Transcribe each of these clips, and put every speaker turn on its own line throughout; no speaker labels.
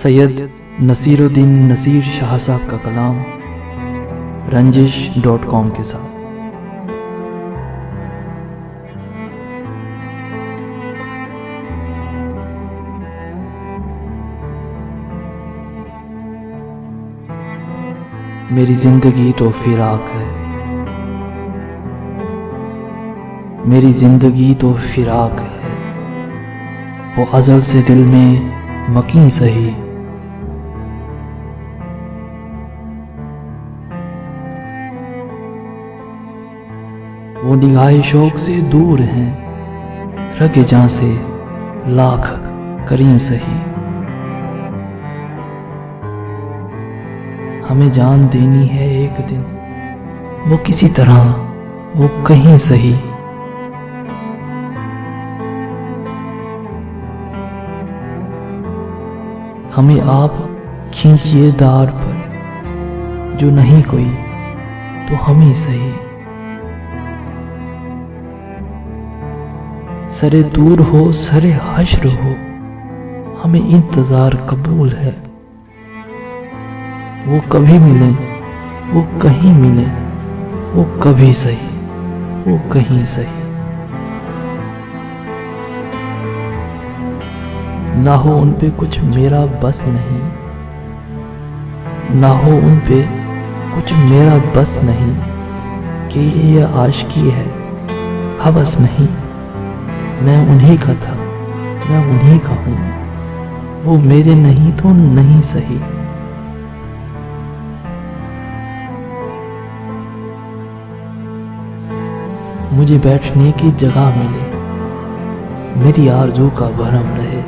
सैयद नसीरुद्दीन नसीर शाह साहब का कलाम रंजिश.com के साथ। मेरी जिंदगी तो फिराक है, मेरी जिंदगी तो फिराक है, वो अज़ल से दिल में मकीन सही। वो निगाहे शौक से दूर हैं, रगे जां से लाख करीं सही। हमें जान देनी है एक दिन, वो किसी तरह, वो कहीं सही। हमें आप खींचिए दार पर, जो नहीं कोई तो हम ही सही। सरे दूर हो सरे हश्र हो, हमें इंतजार कबूल है। वो कभी मिले, वो कहीं मिले, वो कभी सही, वो कहीं सही। ना हो उन पे कुछ मेरा बस नहीं, ना हो उन पे कुछ मेरा बस नहीं, कि ये आशिकी है हवस नहीं। मैं उन्हीं का था, मैं उन्हीं का हूं, वो मेरे नहीं तो नहीं सही। मुझे बैठने की जगह मिले, मेरी आरज़ू का भरम रहे।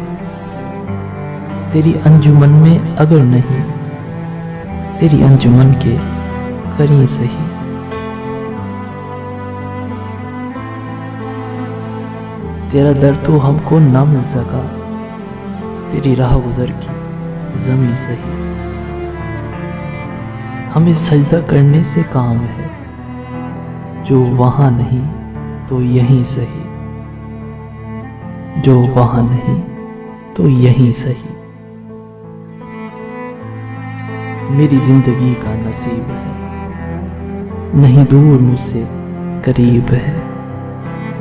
तेरी अंजुमन में अगर नहीं, तेरी अंजुमन के करीं सही। तेरा दर्द तो हमको ना मिल सका, तेरी राह गुजर की ज़मीं सही। हमें सजदा करने से काम है, जो वहां नहीं तो यहीं सही, जो वहां नहीं तो यहीं सही। मेरी जिंदगी का नसीब है, नहीं दूर मुझसे करीब है।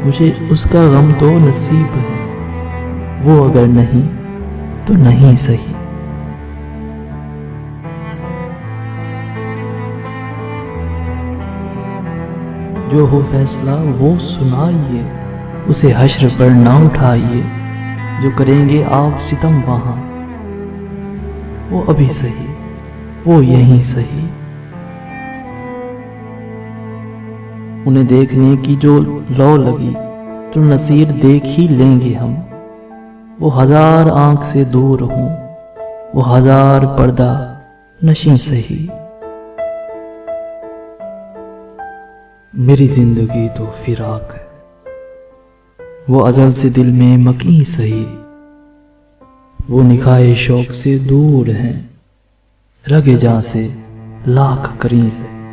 मुझे उसका गम तो नसीब है, वो अगर नहीं तो नहीं सही। जो हो फैसला वो सुनाइए, उसे हश्र पर ना उठाइए। जो करेंगे आप सितम वहां, वो अभी सही, वो यहीं सही। उन्हें देखने की जो लौ लगी, तो नसीर देख ही लेंगे हम। वो हजार आंख से दूर हूं, वो हजार पर्दा नशीं सही। मेरी जिंदगी तो फिराक है, वो अज़ल से दिल में मकीन सही। वो निगाहे शौक से दूर हैं, रगे जां से लाख करीं से।